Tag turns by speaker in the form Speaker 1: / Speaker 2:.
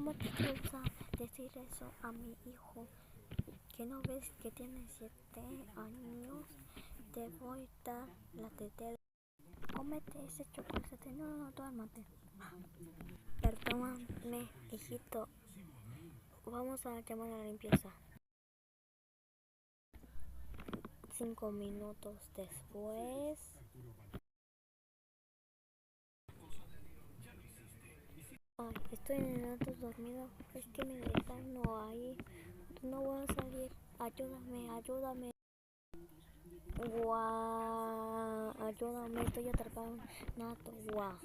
Speaker 1: ¿Cómo te atreves a decir eso a mi hijo? ¿Que no ves que tiene 7 años? Te voy a dar la tetera. Cómete ese chocolate. No, duérmate. Perdóname, hijito. Vamos a llamar a la limpieza. 5 minutos después. Ay, estoy en el auto dormido. Es que me dejaron ahí. No voy a salir. Ayúdame. Guau, ayúdame, estoy atrapado en un auto. Guau.